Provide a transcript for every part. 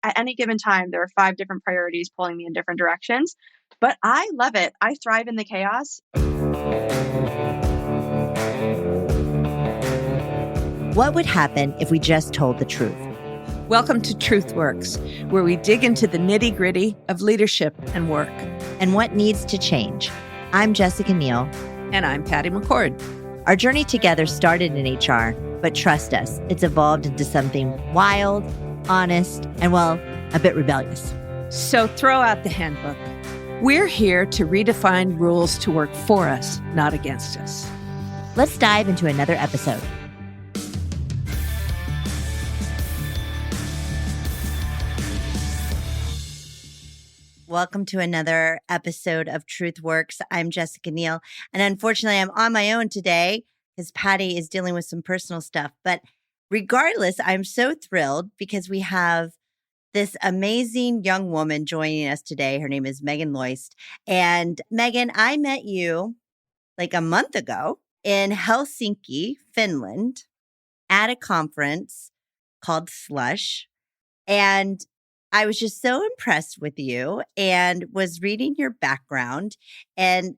at any given time, there are 5 different priorities pulling me in different directions. But I love it. I thrive in the chaos. What would happen if we just told the truth? Welcome to TruthWorks, where we dig into the nitty-gritty of leadership and work. And what needs to change. I'm Jessica Neal. And I'm Patty McCord. Our journey together started in HR, but trust us, it's evolved into something wild, honest, and well, a bit rebellious. So throw out the handbook. We're here to redefine rules to work for us, not against us. Let's dive into another episode. Welcome to another episode of TruthWorks. I'm Jessica Neal, and unfortunately, I'm on my own today because Patty is dealing with some personal stuff. But regardless, I'm so thrilled because we have this amazing young woman joining us today. Her name is Meagan Loyst. And Meagan, I met you like a month ago in Helsinki, Finland, at a conference called Slush. And I was just so impressed with you and was reading your background, and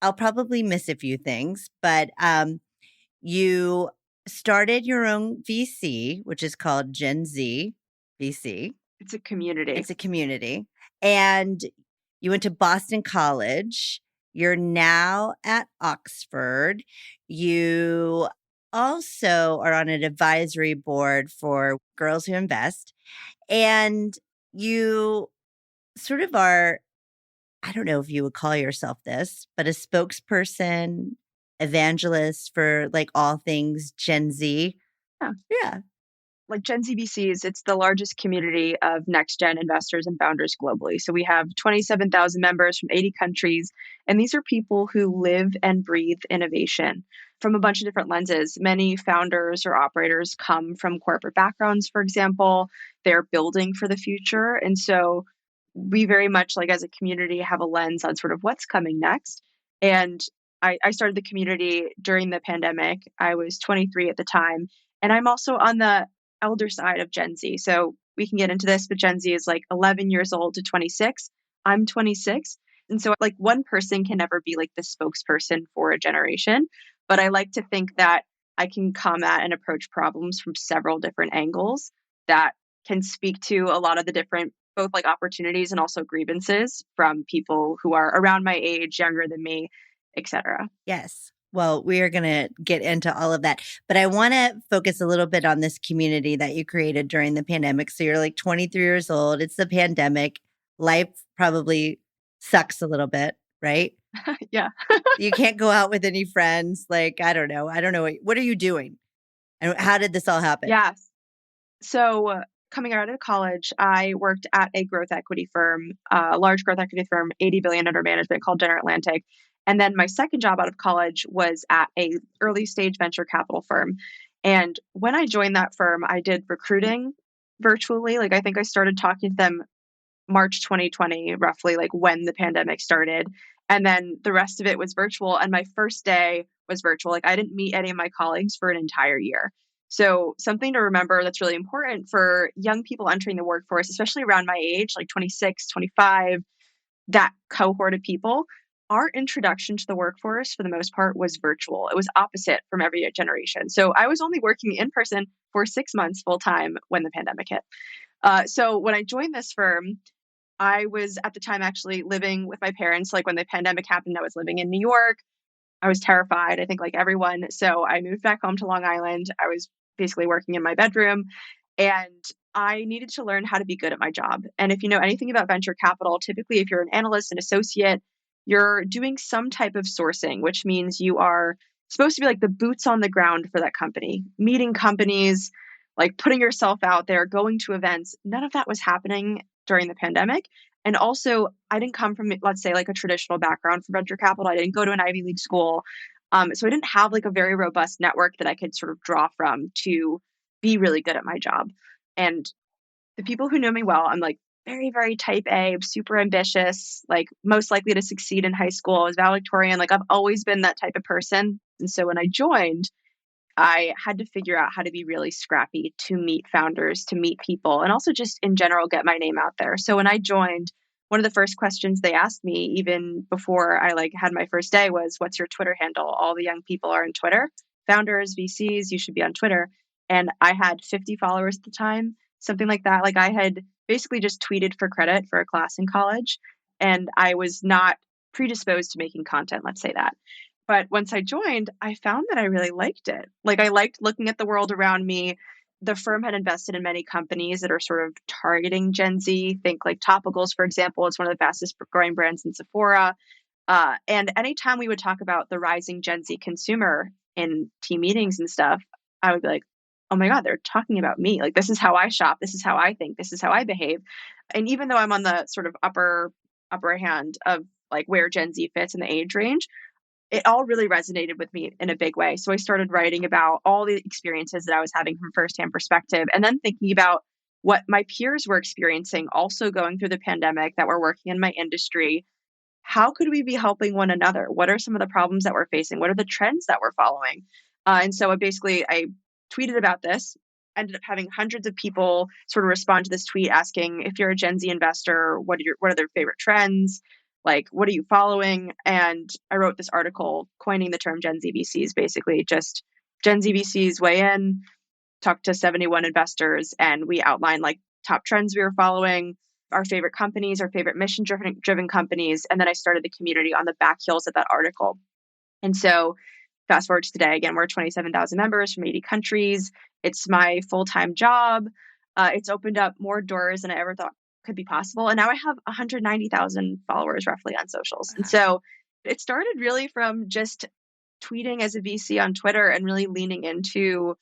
I'll probably miss a few things, but you started your own VC, which is called GenZ VC. It's a community. And you went to Boston College. You're now at Oxford. You also are on an advisory board for Girls Who Invest. And you sort of are, I don't know if you would call yourself this, but a spokesperson, evangelist for like all things Gen Z. Yeah. Like GenZ VCs, it's the largest community of next-gen investors and founders globally. So we have 27,000 members from 80 countries. And these are people who live and breathe innovation from a bunch of different lenses. Many founders or operators come from corporate backgrounds, for example. They're building for the future. And so we very much, like as a community, have a lens on sort of what's coming next. And I started the community during the pandemic. I was 23 at the time. And I'm also on the elder side of Gen Z. So we can get into this, but Gen Z is like 11 years old to 26. I'm 26. And so like one person can never be like the spokesperson for a generation. But I like to think that I can come at and approach problems from several different angles that can speak to a lot of the different, both like opportunities and also grievances from people who are around my age, younger than me, etc. Yes. Well, we are going to get into all of that, but I want to focus a little bit on this community that you created during the pandemic. So you're like 23 years old. It's the pandemic. Life probably sucks a little bit, right? Yeah. You can't go out with any friends. Like, I don't know. What are you doing? And how did this all happen? Yes. So coming out of college, I worked at a growth equity firm, a large growth equity firm, 80 billion under management called General Atlantic. And then my second job out of college was at a early stage venture capital firm. And when I joined that firm, I did recruiting virtually. Like I think I started talking to them March 2020, roughly like when the pandemic started. And then the rest of it was virtual. And my first day was virtual. Like I didn't meet any of my colleagues for an entire year. So something to remember that's really important for young people entering the workforce, especially around my age, like 26, 25, that cohort of people, our introduction to the workforce for the most part was virtual. It was opposite from every generation. So I was only working in person for 6 months full time when the pandemic hit. So when I joined this firm, I was at the time actually living with my parents. Like when the pandemic happened, I was living in New York. I was terrified, I think like everyone. So I moved back home to Long Island. I was basically working in my bedroom, and I needed to learn how to be good at my job. And if you know anything about venture capital, typically if you're an analyst, an associate, you're doing some type of sourcing, which means you are supposed to be like the boots on the ground for that company, meeting companies, like putting yourself out there, going to events. None of that was happening during the pandemic. And also, I didn't come from, let's say, like a traditional background for venture capital. I didn't go to an Ivy League school. So I didn't have like a very robust network that I could sort of draw from to be really good at my job. And the people who know me well, I'm like very, very type A, super ambitious, like most likely to succeed in high school. I was valedictorian. Like I've always been that type of person. And so when I joined, I had to figure out how to be really scrappy to meet founders, to meet people, and also just in general get my name out there. So when I joined, one of the first questions they asked me, even before I had my first day, was, "What's your Twitter handle?" All the young people are on Twitter. Founders, VCs, you should be on Twitter. And I had 50 followers at the time, something like that. Like I had basically just tweeted for credit for a class in college, and I was not predisposed to making content, let's say that. But once I joined, I found that I really liked it. Like I liked looking at the world around me. The firm had invested in many companies that are sort of targeting Gen Z. Think like Topicals, for example, it's one of the fastest growing brands in Sephora. And anytime we would talk about the rising Gen Z consumer in team meetings and stuff, I would be like, oh my God, they're talking about me. Like, this is how I shop. This is how I think. This is how I behave. And even though I'm on the sort of upper hand of like where Gen Z fits in the age range, it all really resonated with me in a big way. So I started writing about all the experiences that I was having from firsthand perspective, and then thinking about what my peers were experiencing, also going through the pandemic, that were working in my industry. How could we be helping one another? What are some of the problems that we're facing? What are the trends that we're following? And so I tweeted about this, ended up having hundreds of people sort of respond to this tweet asking, if you're a Gen Z investor, what are their favorite trends? Like, what are you following? And I wrote this article coining the term Gen Z VCs, basically just Gen Z VCs weigh in, talked to 71 investors, and we outlined like top trends we were following, our favorite companies, our favorite mission driven companies. And then I started the community on the back heels of that article. And so fast forward to today, again, we're 27,000 members from 80 countries. It's my full-time job. It's opened up more doors than I ever thought could be possible. And now I have 190,000 followers roughly on socials. And so it started really from just tweeting as a VC on Twitter and really leaning into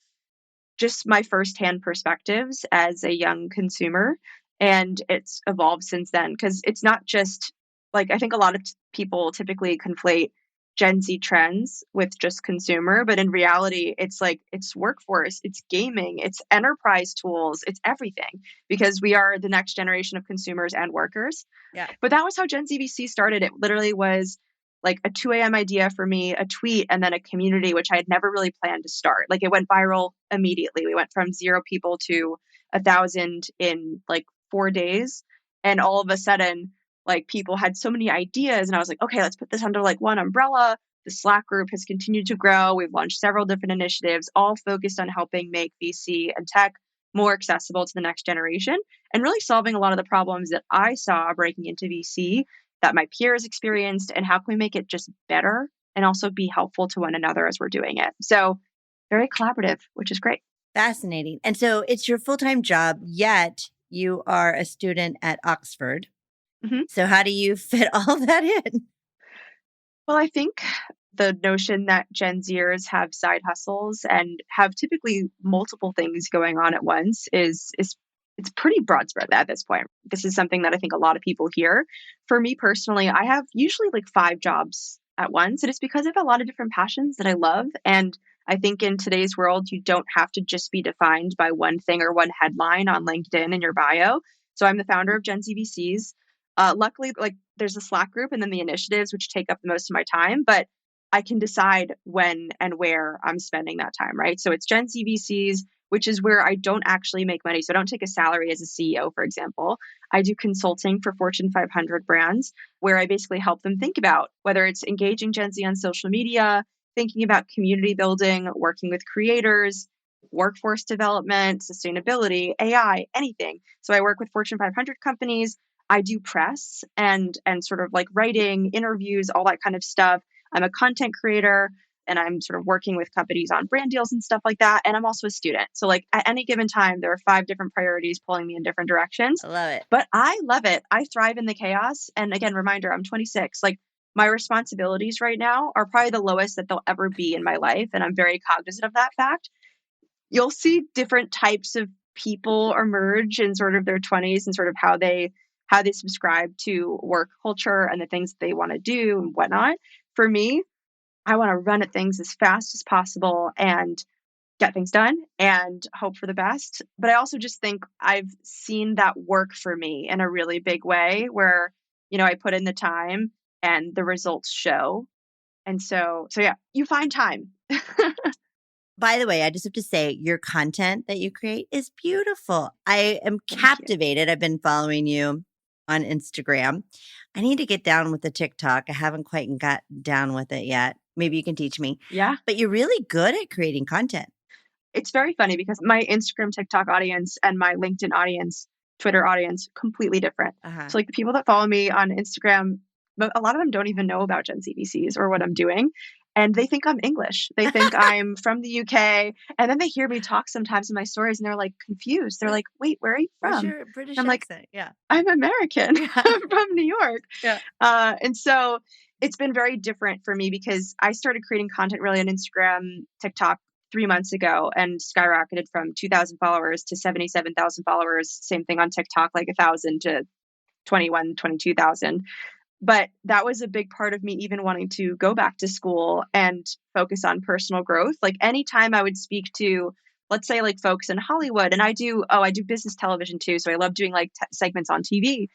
just my firsthand perspectives as a young consumer. And it's evolved since then, because it's not just like, I think a lot of people typically conflate Gen Z trends with just consumer, but in reality, it's like it's workforce, it's gaming, it's enterprise tools, it's everything, because we are the next generation of consumers and workers. Yeah. But that was how Gen Z VC started. It literally was like a 2 a.m. idea for me, a tweet, and then a community, which I had never really planned to start. Like it went viral immediately. We went from 0 people to 1,000 in like 4 days. And all of a sudden, like people had so many ideas, and I was like, okay, let's put this under like one umbrella. The Slack group has continued to grow. We've launched several different initiatives, all focused on helping make VC and tech more accessible to the next generation, and really solving a lot of the problems that I saw breaking into VC that my peers experienced, and how can we make it just better and also be helpful to one another as we're doing it. So very collaborative, which is great. Fascinating. And so it's your full-time job, yet you are a student at Oxford. Mm-hmm. So how do you fit all that in? Well, I think the notion that Gen Zers have side hustles and have typically multiple things going on at once is it's pretty broad spread at this point. This is something that I think a lot of people hear. For me personally, I have usually like 5 jobs at once, and it's because I have a lot of different passions that I love. And I think in today's world, you don't have to just be defined by one thing or one headline on LinkedIn in your bio. So I'm the founder of Gen Z VCs. Luckily, like there's a Slack group and then the initiatives, which take up the most of my time, but I can decide when and where I'm spending that time, right? So it's Gen Z VCs, which is where I don't actually make money. So I don't take a salary as a CEO, for example. I do consulting for Fortune 500 brands, where I basically help them think about whether it's engaging Gen Z on social media, thinking about community building, working with creators, workforce development, sustainability, AI, anything. So I work with Fortune 500 companies. I do press and sort of like writing, interviews, all that kind of stuff. I'm a content creator, and I'm sort of working with companies on brand deals and stuff like that. And I'm also a student. So like at any given time, there are 5 different priorities pulling me in different directions. I love it. But I love it. I thrive in the chaos. And again, reminder, I'm 26. Like my responsibilities right now are probably the lowest that they'll ever be in my life. And I'm very cognizant of that fact. You'll see different types of people emerge in sort of their 20s and sort of how they subscribe to work culture and the things that they want to do and whatnot. For me, I want to run at things as fast as possible and get things done and hope for the best. But I also just think I've seen that work for me in a really big way, where, I put in the time and the results show. And so yeah, you find time. By the way, I just have to say your content that you create is beautiful. I am Thank you. captivated. I've been following you on Instagram. I need to get down with the TikTok. I haven't quite got down with it yet. Maybe you can teach me. Yeah. But you're really good at creating content. It's very funny because my Instagram, TikTok audience and my LinkedIn audience, Twitter audience, completely different. Uh-huh. So like the people that follow me on Instagram, a lot of them don't even know about GenZ VCs or what I'm doing. And they think I'm English. They think I'm from the UK. And then they hear me talk sometimes in my stories and they're like confused. They're like, wait, where are you Where's from? your British I'm like, accent? Yeah. I'm American. Yeah. I'm from New York. Yeah. And so it's been very different for me because I started creating content really on Instagram, TikTok 3 months ago and skyrocketed from 2,000 followers to 77,000 followers. Same thing on TikTok, like 1,000 to 21, 22,000. But that was a big part of me even wanting to go back to school and focus on personal growth. Like anytime I would speak to, let's say like folks in Hollywood, and I do business television too. So I love doing like segments on TV.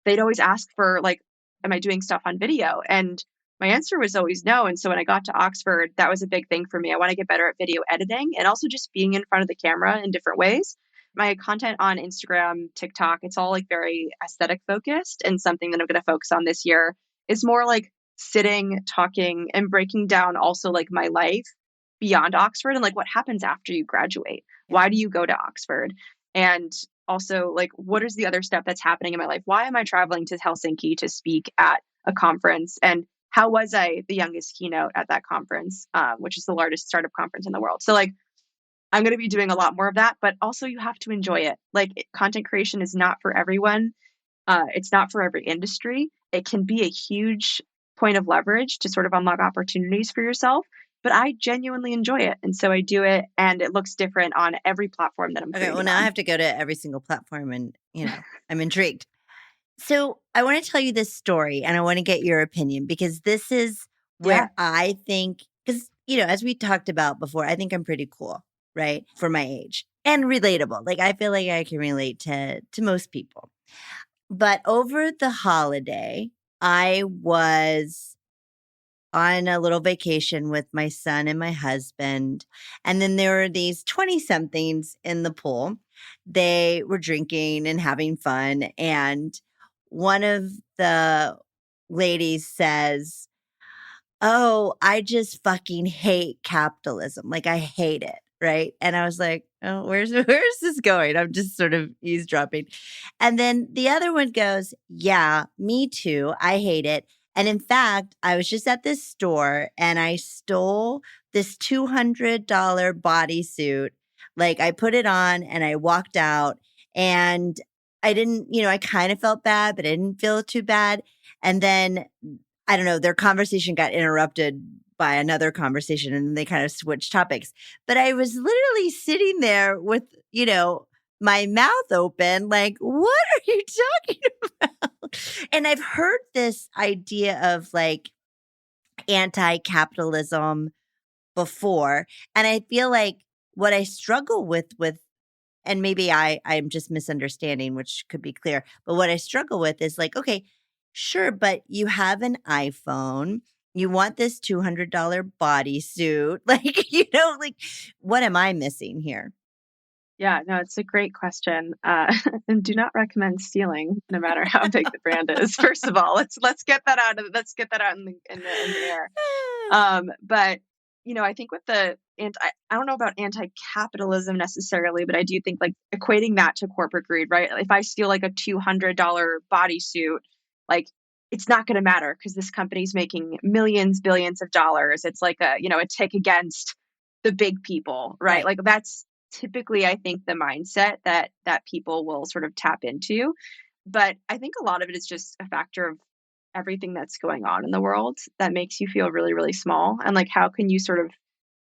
They'd always ask for like, am I doing stuff on video? And my answer was always no. And so when I got to Oxford, that was a big thing for me. I want to get better at video editing and also just being in front of the camera in different ways. My content on Instagram, TikTok, it's all like very aesthetic focused. And something that I'm going to focus on this year is more like sitting, talking, and breaking down also like my life beyond Oxford and like what happens after you graduate. Why do you go to Oxford? And also like what is the other step that's happening in my life? Why am I traveling to Helsinki to speak at a conference? And how was I the youngest keynote at that conference, which is the largest startup conference in the world? So like I'm going to be doing a lot more of that, but also you have to enjoy it. Like content creation is not for everyone. It's not for every industry. It can be a huge point of leverage to sort of unlock opportunities for yourself, but I genuinely enjoy it. And so I do it and it looks different on every platform that I'm Okay. Well, creating now I on. have to go to every single platform and, I'm intrigued. So I want to tell you this story and I want to get your opinion because this is Yeah. where I think, because, as we talked about before, I think I'm pretty cool, right? For my age and relatable. Like I feel like I can relate to most people. But over the holiday, I was on a little vacation with my son and my husband. And then there were these 20 somethings in the pool. They were drinking and having fun. And one of the ladies says, "Oh, I just fucking hate capitalism. Like I hate it." Right. And I was like, "Oh, where's this going?" I'm just sort of eavesdropping. And then the other one goes, "Yeah, me too. I hate it. And in fact, I was just at this store and I stole this $200 bodysuit. Like I put it on and I walked out and I didn't, I kind of felt bad, but I didn't feel too bad. And then I don't know, their conversation got interrupted by another conversation and they kind of switched topics. But I was literally sitting there with, my mouth open, like, what are you talking about? And I've heard this idea of like anti-capitalism before. And I feel like what I struggle with, and maybe I'm just misunderstanding, which could be clear, but what I struggle with is like, okay, sure, but you have an iPhone. You want this $200 bodysuit. Like, like what am I missing here? Yeah, no, it's a great question. And do not recommend stealing, no matter how big the brand is. First of all, let's get that out in the air. But I think with I don't know about anti-capitalism necessarily, but I do think like equating that to corporate greed, right? If I steal like a $200 bodysuit, like it's not going to matter because this company's making millions, billions of dollars. It's like a tick against the big people, right? Like that's typically, I think, the mindset that people will sort of tap into. But I think a lot of it is just a factor of everything that's going on in the world that makes you feel really, really small. And like, how can you sort of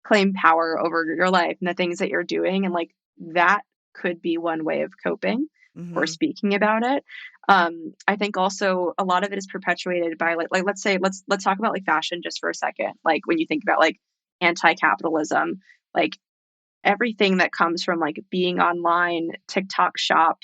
claim power over your life and the things that you're doing? And like, that could be one way of coping or speaking about it. I think also a lot of it is perpetuated by like let's talk about like fashion just for a second. Like when you think about like anti-capitalism, like everything that comes from like being online, TikTok shop,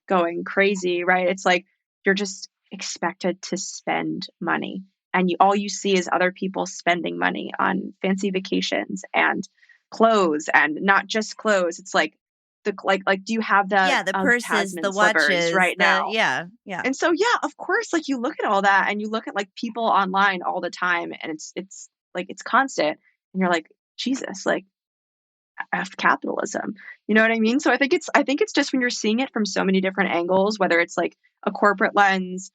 going crazy, right? It's like you're just expected to spend money and all you see is other people spending money on fancy vacations and clothes, and not just clothes. It's like do you have the Yeah, the purses, the Tasman slippers watches, right now? yeah. And so, yeah, of course, like you look at all that and you look at like people online all the time, and it's like it's constant, and you're like, Jesus, like F capitalism. You know what I mean? So I think it's just when you're seeing it from so many different angles, whether it's like a corporate lens,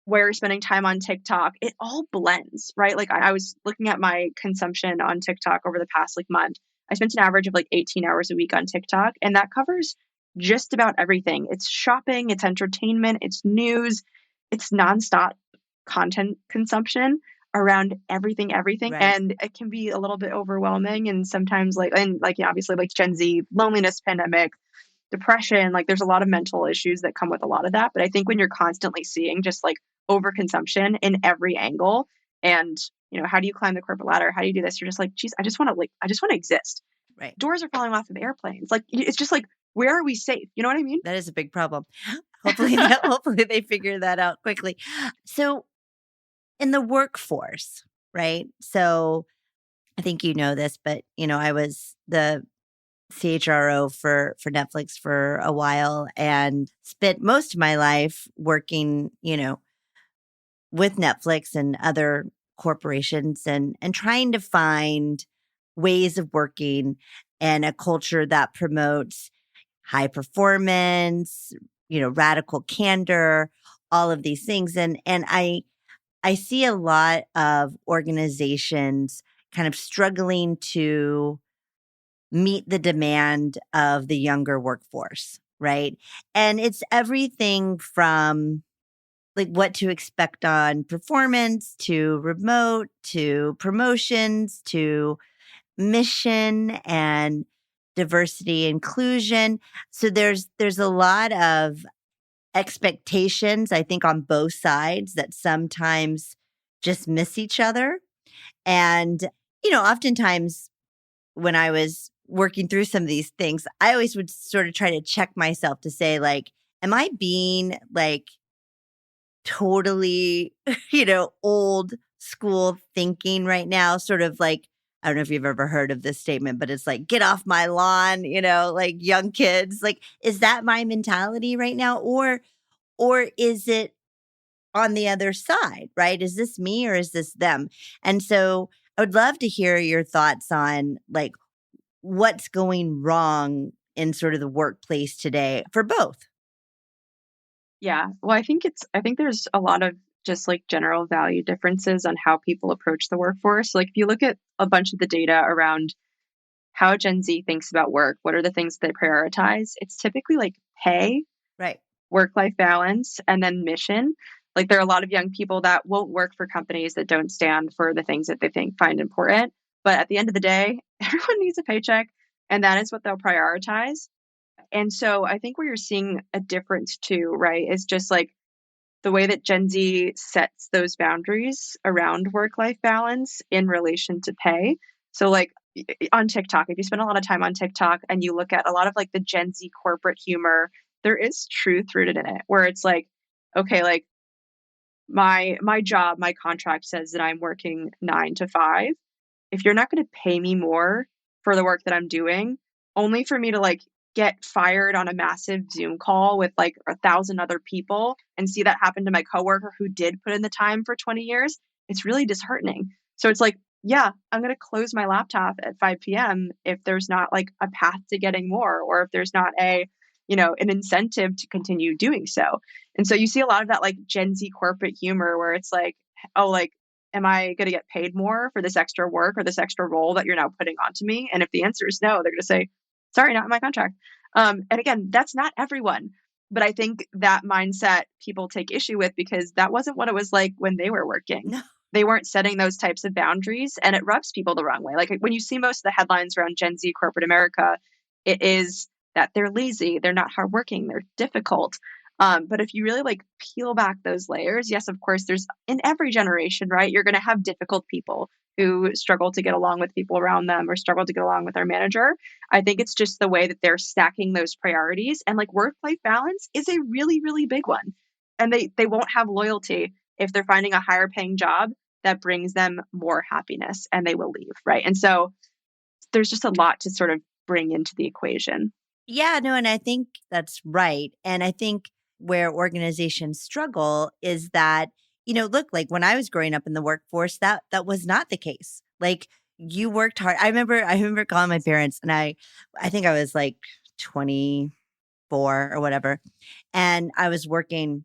where you're spending time on TikTok, it all blends, right? Like I was looking at my consumption on TikTok over the past like month. I spent an average of like 18 hours a week on TikTok, and that covers just about everything. It's shopping, it's entertainment, it's news, it's nonstop content consumption around everything. Right. And it can be a little bit overwhelming, and sometimes obviously like Gen Z, loneliness, pandemic, depression, like there's a lot of mental issues that come with a lot of that. But I think when you're constantly seeing just like overconsumption in every angle, and how do you climb the corporate ladder? How do you do this? You're just like, geez, I just want to exist. Right. Doors are falling off of airplanes. Like it's just like, where are we safe? You know what I mean? That is a big problem. Hopefully they figure that out quickly. So in the workforce, right? So I think you know this, but I was the CHRO for Netflix for a while and spent most of my life working, with Netflix and other corporations and trying to find ways of working and a culture that promotes high performance, radical candor, all of these things. And I see a lot of organizations kind of struggling to meet the demand of the younger workforce, right? And it's everything from like what to expect on performance to remote to promotions to mission and diversity inclusion. So there's a lot of expectations, I think, on both sides that sometimes just miss each other. And, oftentimes when I was working through some of these things, I always would sort of try to check myself to say, like, am I being like totally, old school thinking right now? Sort of like, I don't know if you've ever heard of this statement, but it's like, get off my lawn, like young kids. Like, is that my mentality right now? Or is it on the other side, right? Is this me or is this them? And so I would love to hear your thoughts on like what's going wrong in sort of the workplace today for both. Yeah. Well, I think there's a lot of just like general value differences on how people approach the workforce. Like if you look at a bunch of the data around how Gen Z thinks about work, what are the things they prioritize? It's typically like pay, Right. work-life balance, and then mission. Like there are a lot of young people that won't work for companies that don't stand for the things that they find important. But at the end of the day, everyone needs a paycheck, and that is what they'll prioritize. And so I think where you're seeing a difference too, right, is just like the way that Gen Z sets those boundaries around work-life balance in relation to pay. So like on TikTok, if you spend a lot of time on TikTok and you look at a lot of like the Gen Z corporate humor, there is truth rooted in it, where it's like, okay, like my job, my contract says that I'm working 9 to 5. If you're not going to pay me more for the work that I'm doing, only for me to like get fired on a massive Zoom call with like 1,000 other people and see that happen to my coworker who did put in the time for 20 years, it's really disheartening. So it's like, yeah, I'm going to close my laptop at 5 p.m. if there's not like a path to getting more, or if there's not an incentive to continue doing so. And so you see a lot of that like Gen Z corporate humor where it's like, oh, like, am I going to get paid more for this extra work or this extra role that you're now putting onto me? And if the answer is no, they're going to say, sorry, not in my contract. And again, that's not everyone. But I think that mindset people take issue with because that wasn't what it was like when they were working. No. They weren't setting those types of boundaries, and it rubs people the wrong way. Like when you see most of the headlines around Gen Z corporate America, it is that they're lazy, they're not hardworking, they're difficult. But if you really like peel back those layers, yes, of course, there's in every generation, right? You're going to have difficult people who struggle to get along with people around them or struggle to get along with their manager. I think it's just the way that they're stacking those priorities. And like work-life balance is a really, really big one. And they won't have loyalty if they're finding a higher paying job that brings them more happiness, and they will leave, right? And so there's just a lot to sort of bring into the equation. Yeah, no, and I think that's right. And I think where organizations struggle is that, look, like when I was growing up in the workforce, that was not the case. Like you worked hard. I remember calling my parents and I think I was like 24 or whatever. And I was working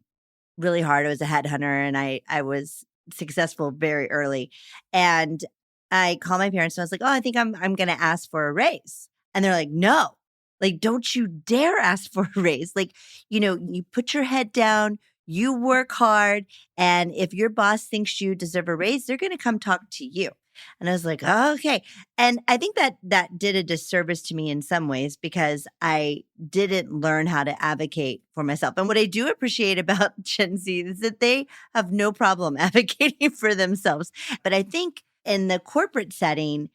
really hard. I was a headhunter and I was successful very early. And I called my parents and I was like, "Oh, I think I'm going to ask for a raise." And they're like, "No. Like don't you dare ask for a raise. Like, you put your head down, you work hard, and if your boss thinks you deserve a raise, they're going to come talk to you." And I was like, "Oh, okay." And I think that did a disservice to me in some ways because I didn't learn how to advocate for myself. And what I do appreciate about Gen Z is that they have no problem advocating for themselves. But I think in the corporate setting,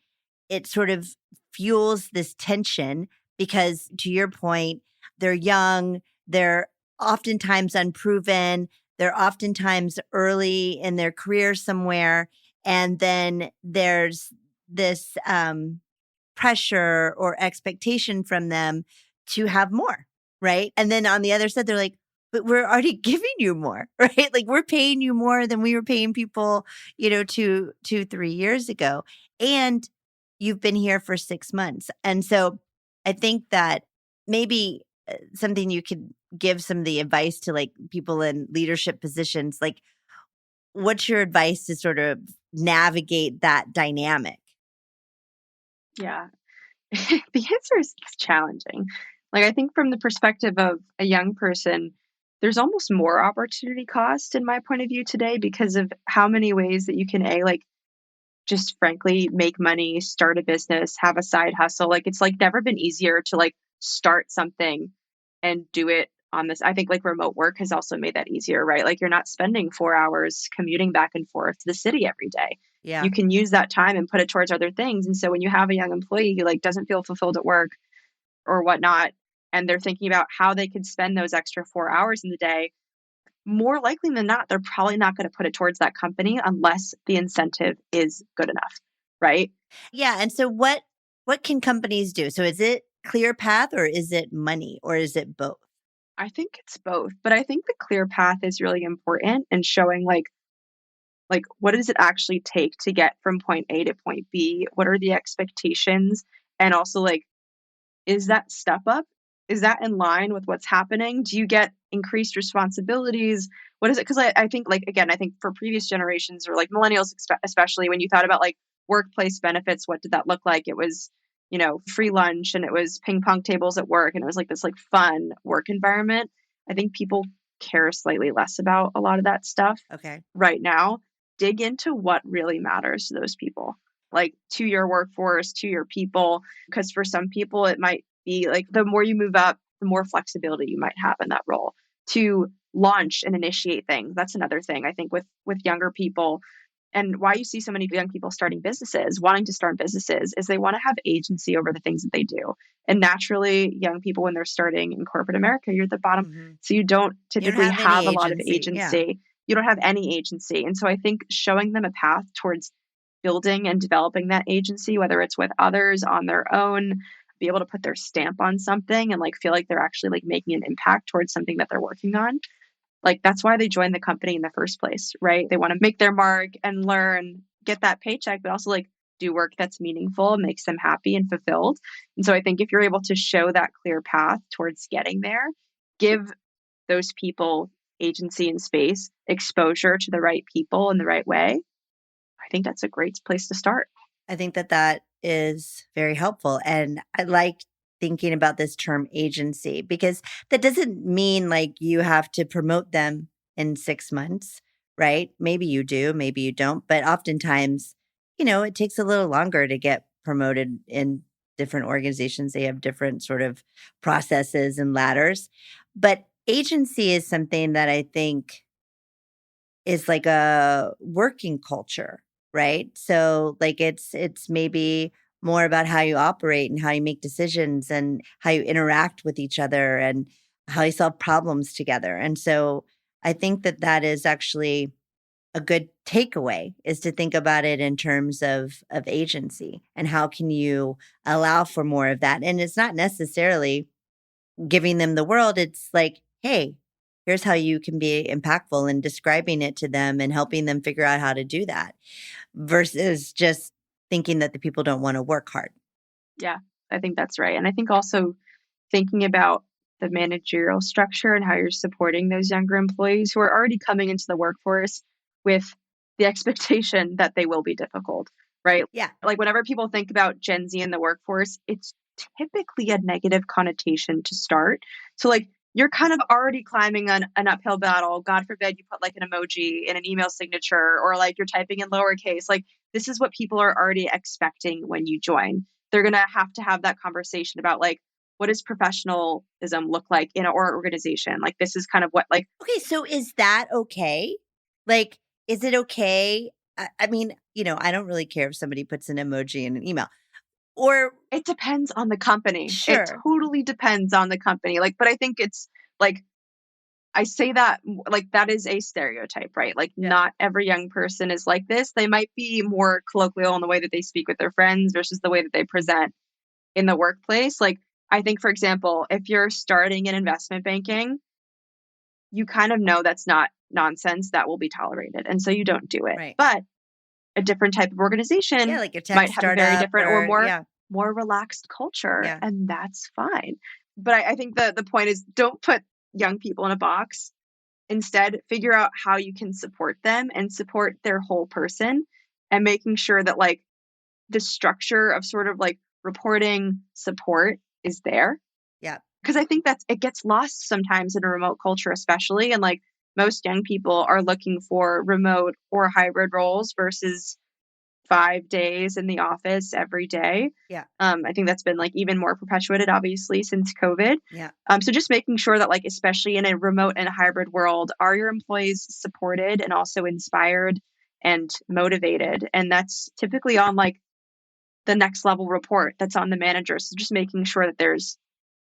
it sort of fuels this tension because, to your point, they're young, they're oftentimes unproven, they're oftentimes early in their career somewhere. And then there's this pressure or expectation from them to have more, right? And then on the other side, they're like, "But we're already giving you more," right? Like we're paying you more than we were paying people, 3 years ago. And you've been here for 6 months. And so I think that maybe something you could give some of the advice to like people in leadership positions, like what's your advice to sort of navigate that dynamic? Yeah. The answer is it's challenging. Like, I think from the perspective of a young person, there's almost more opportunity cost in my point of view today because of how many ways that you can like just frankly make money, start a business, have a side hustle. Like it's like never been easier to like start something and do it on this. I think like remote work has also made that easier, right? Like you're not spending 4 hours commuting back and forth to the city every day. Yeah. You can use that time and put it towards other things. And so when you have a young employee who like doesn't feel fulfilled at work or whatnot, and they're thinking about how they could spend those extra 4 hours in the day, more likely than not, they're probably not going to put it towards that company unless the incentive is good enough, right? Yeah. And so what can companies do? So is it clear path or is it money or is it both? I think it's both, but I think the clear path is really important and showing like what does it actually take to get from point A to point B? What are the expectations? And also like is that step up? Is that in line with what's happening? Do you get increased responsibilities? What is it? Because I think, like, again, I think for previous generations or like millennials, especially when you thought about like workplace benefits, what did that look like? It was, free lunch and it was ping pong tables at work and it was like this like fun work environment. I think people care slightly less about a lot of that stuff Okay. right now. Dig into what really matters to those people, like to your workforce, to your people. Because for some people, it might be like the more you move up, the more flexibility you might have in that role to launch and initiate things. That's another thing I think with younger people, and why you see so many young people starting businesses, wanting to start businesses, is they want to have agency over the things that they do. And naturally, young people, when they're starting in corporate America, you're at the bottom. Hmm. So you don't You don't typically have any have a lot of agency. Yeah. agency. You don't have any agency. And so I think showing them a path towards building and developing that agency, whether it's with others, on their own, be able to put their stamp on something and like feel like they're actually like making an impact towards something that they're working on. Like that's why they joined the company in the first place, right? They want to make their mark and learn, get that paycheck, but also like do work that's meaningful, makes them happy and fulfilled. And so I think if you're able to show that clear path towards getting there, give those people agency and space, exposure to the right people in the right way, I think that's a great place to start. I think that is very helpful. And I like thinking about this term agency because that doesn't mean like you have to promote them in 6 months, right? Maybe you do, maybe you don't. But oftentimes, it takes a little longer to get promoted in different organizations. They have different sort of processes and ladders. But agency is something that I think is like a working culture, right? So like it's maybe more about how you operate and how you make decisions and how you interact with each other and how you solve problems together. And so I think that is actually a good takeaway is to think about it in terms of agency and how can you allow for more of that. And it's not necessarily giving them the world. It's like, hey, here's how you can be impactful and describing it to them and helping them figure out how to do that versus just thinking that the people don't want to work hard. Yeah, I think that's right. And I think also thinking about the managerial structure and how you're supporting those younger employees who are already coming into the workforce with the expectation that they will be difficult, right? Yeah. Like whenever people think about Gen Z in the workforce, it's typically a negative connotation to start. So like you're kind of already climbing an uphill battle. God forbid you put like an emoji in an email signature or like you're typing in lowercase. Like this is what people are already expecting when you join. They're going to have that conversation about like, what does professionalism look like in our organization? Like, this is kind of what, like, Okay. So is that okay? Like, is it okay? I mean, I don't really care if somebody puts an emoji in an email or it depends on the company. It sure. totally depends on the company. Like, but I think it's like, I say that like that is a stereotype, right? Like, Yeah. not every young person is like this. They might be more colloquial in the way that they speak with their friends versus the way that they present in the workplace. Like, I think, for example, if you're starting in investment banking, you kind of know that's not nonsense that will be tolerated. And so you don't do it. Right. But a different type of organization Yeah. Like a tech might have a very startup different or or, yeah. more relaxed culture. Yeah. And that's fine. But I think the point is don't put young people in a box. Instead, figure out how you can support them and support their whole person and making sure that like the structure of sort of like reporting support is there. Yeah. Because I think it gets lost sometimes in a remote culture, especially. And like most young people are looking for remote or hybrid roles versus 5 days in the office every day. Yeah. I think that's been like even more perpetuated, obviously, since COVID. Yeah. So just making sure that like, especially in a remote and hybrid world, are your employees supported and also inspired and motivated? And that's typically on like the next level report that's on the manager. So just making sure that there's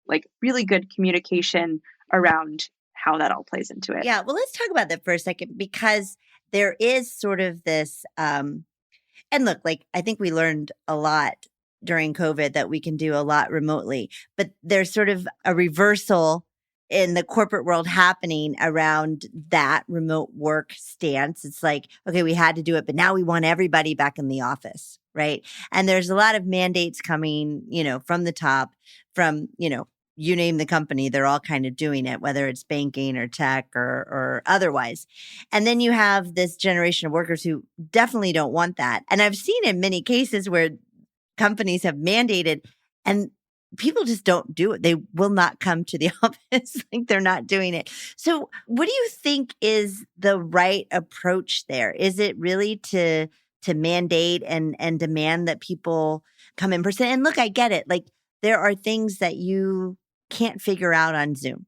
like really good communication around how that all plays into it. Yeah. Well, let's talk about that for a second because there is sort of this, and look, like I think we learned a lot during COVID that we can do a lot remotely, but there's sort of a reversal in the corporate world happening around that remote work stance. It's like, okay, we had to do it, but now we want everybody back in the office, right? And there's a lot of mandates coming, from the top, from, you name the company, they're all kind of doing it, whether it's banking or tech or otherwise. And then you have this generation of workers who definitely don't want that. And I've seen in many cases where companies have mandated and people just don't do it. They will not come to the office. Like they're not doing it. So what do you think is the right approach there? Is it really to mandate and demand that people come in person? And look, I get it. Like there are things that you can't figure out on Zoom,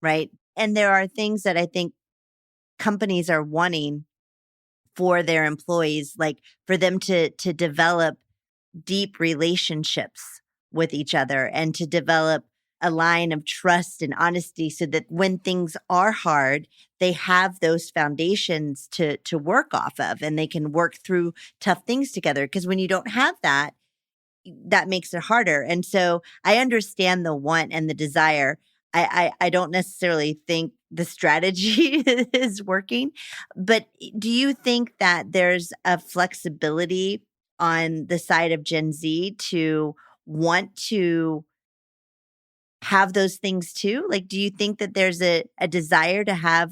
right? And there are things that I think companies are wanting for their employees, like for them to develop deep relationships with each other and to develop a line of trust and honesty so that when things are hard, they have those foundations to work off of and they can work through tough things together. Because when you don't have that, that makes it harder. And so I understand the want and the desire. I don't necessarily think the strategy is working, but do you think that there's a flexibility on the side of Gen Z to want to have those things too? Like, do you think that there's a desire to have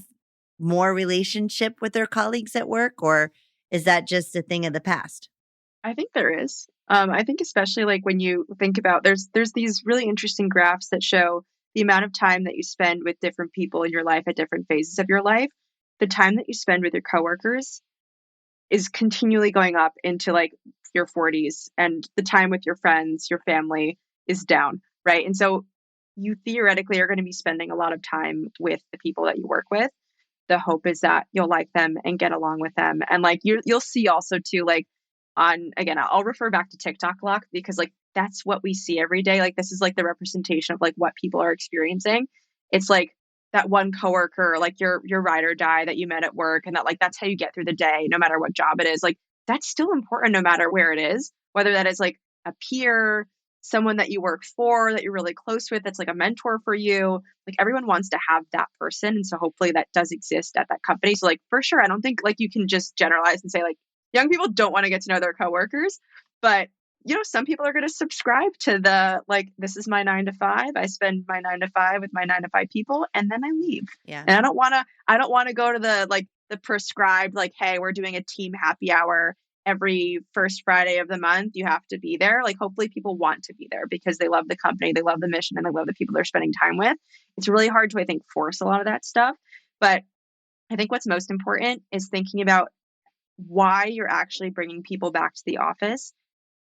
more relationship with their colleagues at work, or is that just a thing of the past? I think there is. I think especially like when you think about there's these really interesting graphs that show the amount of time that you spend with different people in your life at different phases of your life. The time that you spend with your coworkers is continually going up into like your 40s, and the time with your friends, your family is down, right? And so you theoretically are going to be spending a lot of time with the people that you work with. The hope is that you'll like them and get along with them. And like you'll see also too, like on, again, I'll refer back to TikTok a lot because like that's what we see every day. Like this is like the representation of like what people are experiencing. It's like that one coworker, like your ride or die that you met at work, and that like that's how you get through the day, no matter what job it is. Like that's still important no matter where it is, whether that is like a peer, someone that you work for that you're really close with, that's like a mentor for you. Like everyone wants to have that person. And so hopefully that does exist at that company. So like for sure, I don't think like you can just generalize and say like young people don't want to get to know their coworkers, but some people are going to subscribe to the like, this is my 9 to 5. I spend my 9 to 5 with my 9 to 5 people, and then I leave. Yeah. And I don't want to go to the prescribed, like, hey, we're doing a team happy hour every first Friday of the month. You have to be there. Like, hopefully people want to be there because they love the company, they love the mission, and they love the people they're spending time with. It's really hard to, I think, force a lot of that stuff. But I think what's most important is thinking about why you're actually bringing people back to the office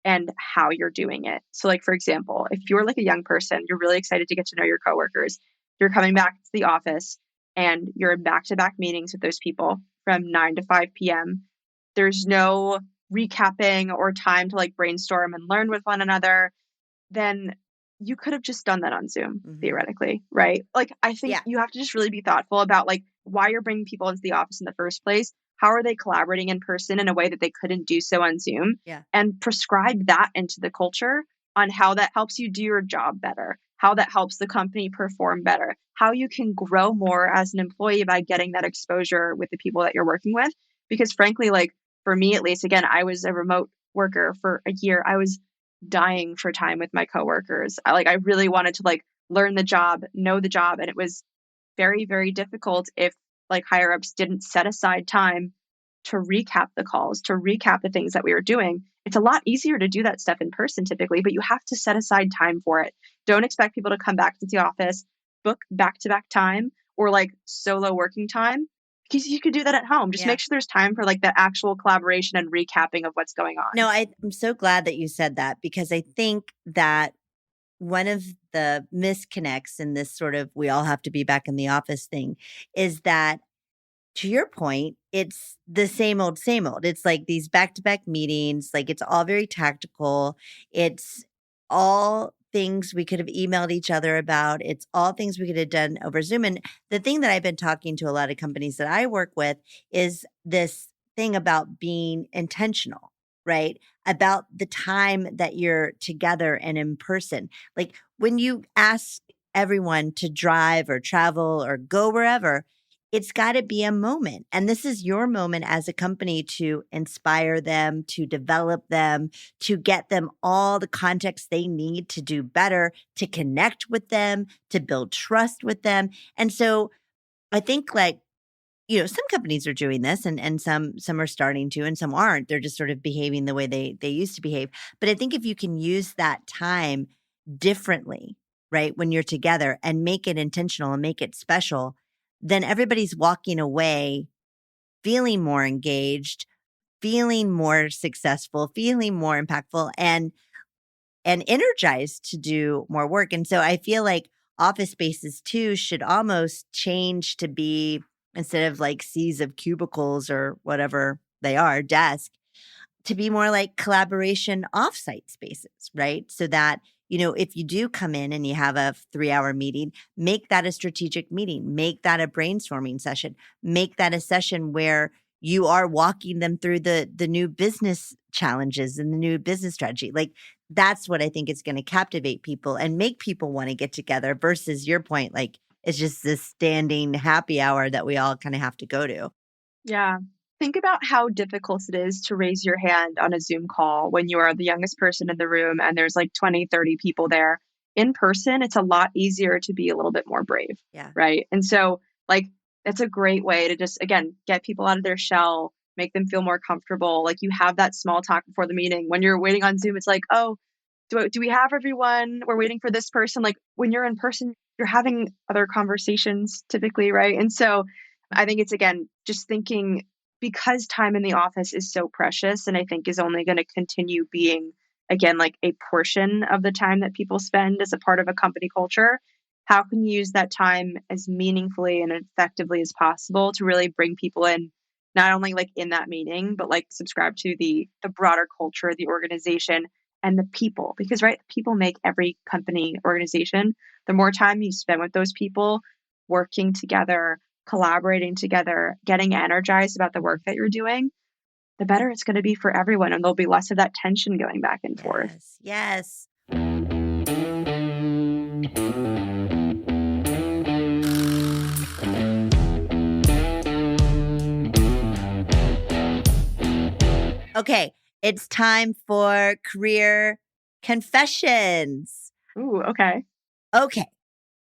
and how you're doing it. So like, for example, if you're like a young person, you're really excited to get to know your coworkers, you're coming back to the office and you're in back-to-back meetings with those people from 9 to 5 p.m. There's no recapping or time to like brainstorm and learn with one another. Then you could have just done that on Zoom, theoretically, right? Like, I think you have to just really be thoughtful about like why you're bringing people into the office in the first place. How are they collaborating in person in a way that they couldn't do so on Zoom? Yeah. And prescribe that into the culture on how that helps you do your job better, how that helps the company perform better, how you can grow more as an employee by getting that exposure with the people that you're working with. Because frankly, like for me, at least, again, I was a remote worker for a year. I was dying for time with my coworkers. I really wanted to like learn the job, know the job. And it was very, very difficult if like higher ups didn't set aside time to recap the calls, to recap the things that we were doing. It's a lot easier to do that stuff in person typically, but you have to set aside time for it. Don't expect people to come back to the office, book back-to-back time or like solo working time, because you could do that at home. Just make sure there's time for like the actual collaboration and recapping of what's going on. No, I'm so glad that you said that, because I think that one of the misconnects in this sort of we all have to be back in the office thing is that, to your point, it's the same old, same old. It's like these back-to-back meetings, like it's all very tactical. It's all things we could have emailed each other about. It's all things we could have done over Zoom. And the thing that I've been talking to a lot of companies that I work with is this thing about being intentional, right? About the time that you're together and in person. Like when you ask everyone to drive or travel or go wherever, it's got to be a moment. And this is your moment as a company to inspire them, to develop them, to get them all the context they need to do better, to connect with them, to build trust with them. And so I think like, some companies are doing this and some are starting to and some aren't. They're just sort of behaving the way they used to behave. But I think if you can use that time differently, right, when you're together and make it intentional and make it special, then everybody's walking away feeling more engaged, feeling more successful, feeling more impactful, and energized to do more work. And so I feel like office spaces too should almost change to be, instead of like seas of cubicles or whatever they are, desk, to be more like collaboration offsite spaces, right? So that, if you do come in and you have a 3-hour meeting, make that a strategic meeting, make that a brainstorming session, make that a session where you are walking them through the new business challenges and the new business strategy. Like that's what I think is going to captivate people and make people want to get together versus your point, like it's just this standing happy hour that we all kind of have to go to. Yeah. Think about how difficult it is to raise your hand on a Zoom call when you are the youngest person in the room and there's like 20, 30 people there. In person, it's a lot easier to be a little bit more brave. Yeah. Right. And so like, that's a great way to just, again, get people out of their shell, make them feel more comfortable. Like you have that small talk before the meeting. When you're waiting on Zoom, it's like, oh, do we have everyone? We're waiting for this person. Like when you're in person, you're having other conversations typically. Right. And so I think it's, again, just thinking, because time in the office is so precious and I think is only going to continue being, again, like a portion of the time that people spend as a part of a company culture, how can you use that time as meaningfully and effectively as possible to really bring people in, not only like in that meeting, but like subscribe to the broader culture, the organization and the people, because right, people make every company organization. The more time you spend with those people, working together, collaborating together, getting energized about the work that you're doing, the better it's going to be for everyone. And there'll be less of that tension going back and forth. Yes. Yes. Okay, it's time for career confessions. Ooh, okay. Okay,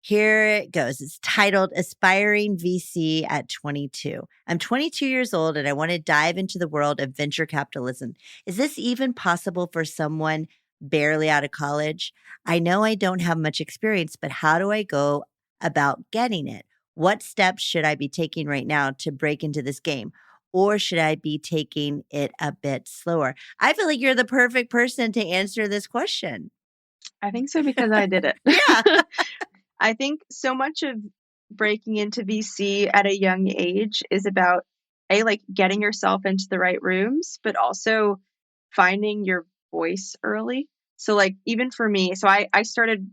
here it goes. It's titled Aspiring VC at 22. I'm 22 years old and I want to dive into the world of venture capitalism. Is this even possible for someone barely out of college? I know I don't have much experience, but how do I go about getting it? What steps should I be taking right now to break into this game? Or should I be taking it a bit slower? I feel like you're the perfect person to answer this question. I think so because I did it. Yeah. I think so much of breaking into VC at a young age is about like getting yourself into the right rooms, but also finding your voice early. So like even for me, so I started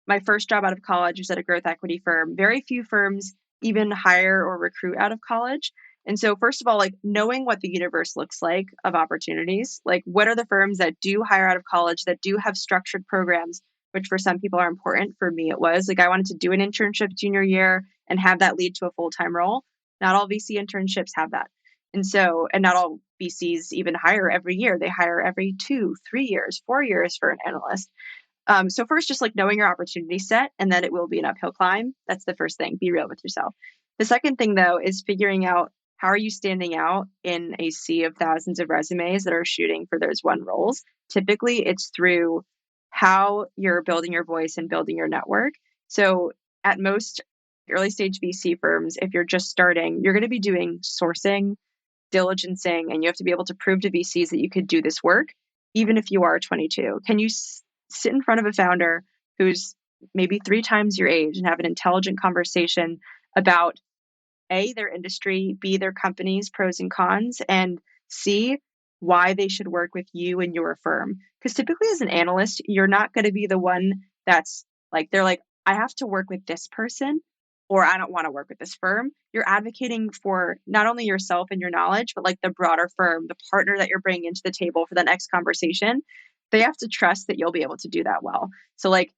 my first job out of college was at a growth equity firm. Very few firms even hire or recruit out of college. And so first of all, like knowing what the universe looks like of opportunities, like what are the firms that do hire out of college that do have structured programs, which for some people are important. For me, it was like I wanted to do an internship junior year and have that lead to a full-time role. Not all VC internships have that. And so, and not all VCs even hire every year. They hire every 2, 3 years, 4 years for an analyst. So first, just like knowing your opportunity set, and then it will be an uphill climb. That's the first thing. Be real with yourself. The second thing, though, is figuring out how are you standing out in a sea of thousands of resumes that are shooting for those one roles. Typically, it's through how you're building your voice and building your network. So at most early stage VC firms, if you're just starting, you're going to be doing sourcing, diligencing, and you have to be able to prove to VCs that you could do this work, even if you are 22. Can you sit in front of a founder who's maybe 3 times your age and have an intelligent conversation about A, their industry, B, their company's pros and cons, and C, why they should work with you and your firm? Because typically as an analyst, you're not going to be the one that's like, they're like, I have to work with this person or I don't want to work with this firm. You're advocating for not only yourself and your knowledge, but like the broader firm, the partner that you're bringing into the table for the next conversation. They have to trust that you'll be able to do that well. So like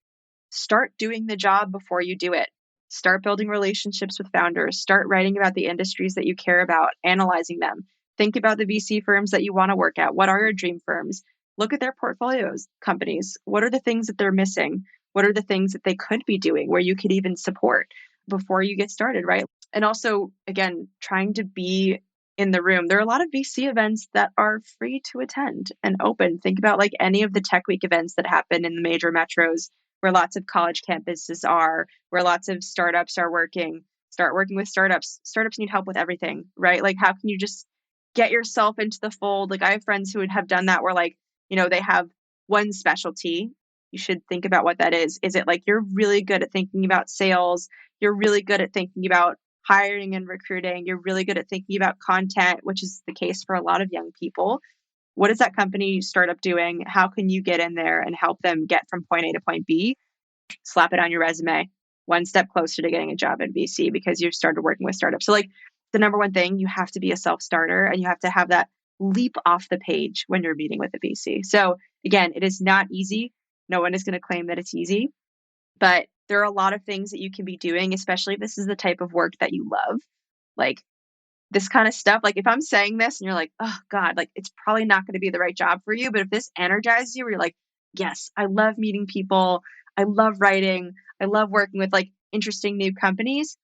start doing the job before you do it. Start building relationships with founders. Start writing about the industries that you care about, analyzing them. Think about the VC firms that you want to work at. What are your dream firms? Look at their portfolios companies. What are the things that they're missing? What are the things that they could be doing where you could even support before you get started, right? And also, again, trying to be in the room. There are a lot of VC events that are free to attend and open. Think about like any of the Tech Week events that happen in the major metros where lots of college campuses are, where lots of startups are working. Start working with startups. Startups need help with everything, right? Like how can you just get yourself into the fold? Like I have friends who would have done that where like, they have one specialty. You should think about what that is. Is it like you're really good at thinking about sales? You're really good at thinking about hiring and recruiting. You're really good at thinking about content, which is the case for a lot of young people. What is that company startup doing? How can you get in there and help them get from point A to point B? Slap it on your resume, one step closer to getting a job at VC because you've started working with startups. So like the number one thing, you have to be a self-starter and you have to have that leap off the page when you're meeting with a VC. So again, it is not easy. No one is going to claim that it's easy, but there are a lot of things that you can be doing, especially if this is the type of work that you love. Like this kind of stuff, like if I'm saying this and you're like, oh God, like it's probably not going to be the right job for you. But if this energizes you, where you're like, yes, I love meeting people. I love writing. I love working with like interesting new companies.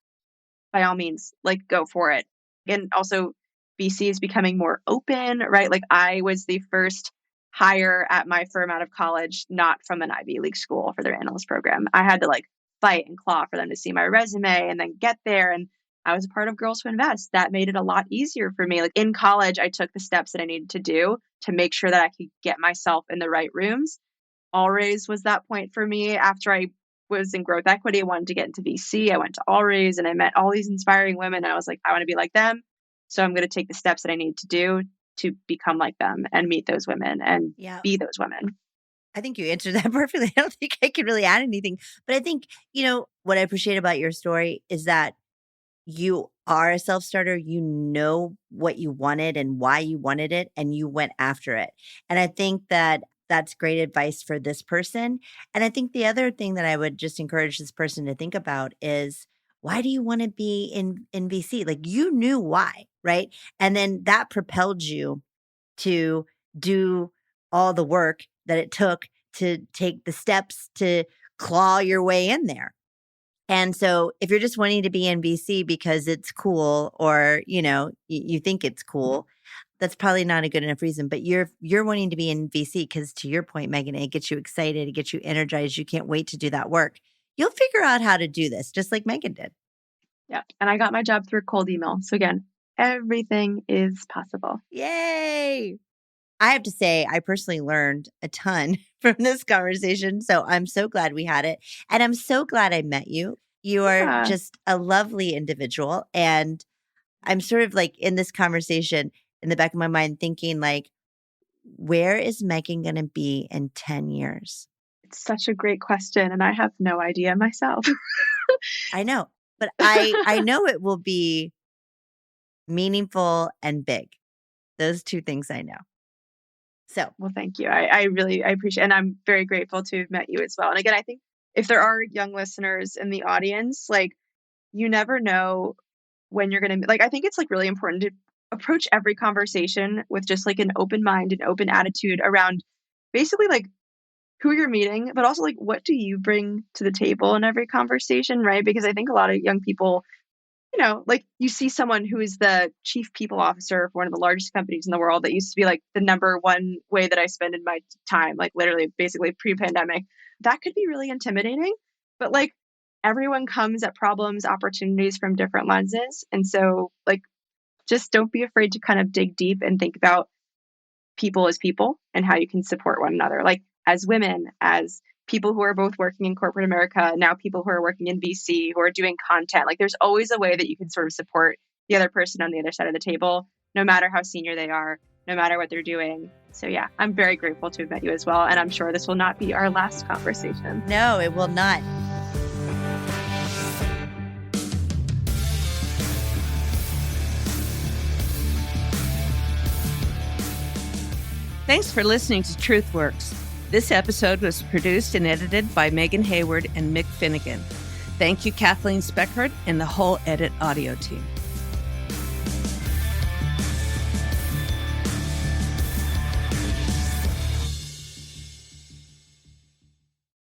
By all means, like go for it. And also VC is becoming more open, right? Like I was the first hire at my firm out of college, not from an Ivy League school for their analyst program. I had to like fight and claw for them to see my resume and then get there. And I was a part of Girls Who Invest. That made it a lot easier for me. Like in college, I took the steps that I needed to do to make sure that I could get myself in the right rooms. Allraise was that point for me. After I was in growth equity, I wanted to get into VC. I went to Allraise and I met all these inspiring women. And I was like, I want to be like them. So I'm going to take the steps that I need to do to become like them and meet those women and be those women. I think you answered that perfectly. I don't think I can really add anything. But I think, what I appreciate about your story is that you are a self-starter. You know what you wanted and why you wanted it, and you went after it. And I think that that's great advice for this person. And I think the other thing that I would just encourage this person to think about is, why do you want to be in VC? Like, you knew why, right? And then that propelled you to do all the work that it took to take the steps to claw your way in there. And so if you're just wanting to be in VC because it's cool, or, you think it's cool, that's probably not a good enough reason. But you're wanting to be in VC because, to your point, Meagan, it gets you excited, it gets you energized. You can't wait to do that work. You'll figure out how to do this, just like Meagan did. Yeah. And I got my job through cold email. So again, everything is possible. Yay. I have to say, I personally learned a ton from this conversation. So I'm so glad we had it. And I'm so glad I met you. You are Yeah. just a lovely individual. And I'm sort of like in this conversation in the back of my mind thinking, like, where is Meagan going to be in 10 years? It's such a great question. And I have no idea myself. I know, but I know it will be meaningful and big. Those two things I know. So, well, thank you. I really appreciate it. And I'm very grateful to have met you as well. And again, I think if there are young listeners in the audience, like, you never know when you're going to, like, I think it's like really important to approach every conversation with just like an open mind and open attitude around basically like who you're meeting, but also like, what do you bring to the table in every conversation, right? Because I think a lot of young people, like, you see someone who is the chief people officer for one of the largest companies in the world that used to be like the number one way that I spend in my time, like literally basically pre-pandemic. That could be really intimidating, but like, everyone comes at problems, opportunities from different lenses. And so like, just don't be afraid to kind of dig deep and think about people as people and how you can support one another. Like, as women, as people who are both working in corporate America, now people who are working in VC, who are doing content, like, there's always a way that you can sort of support the other person on the other side of the table, no matter how senior they are, no matter what they're doing. So yeah, I'm very grateful to have met you as well. And I'm sure this will not be our last conversation. No, it will not. Thanks for listening to TruthWorks. This episode was produced and edited by Megan Hayward and Mick Finnegan. Thank you, Kathleen Speckert and the whole Edit Audio team.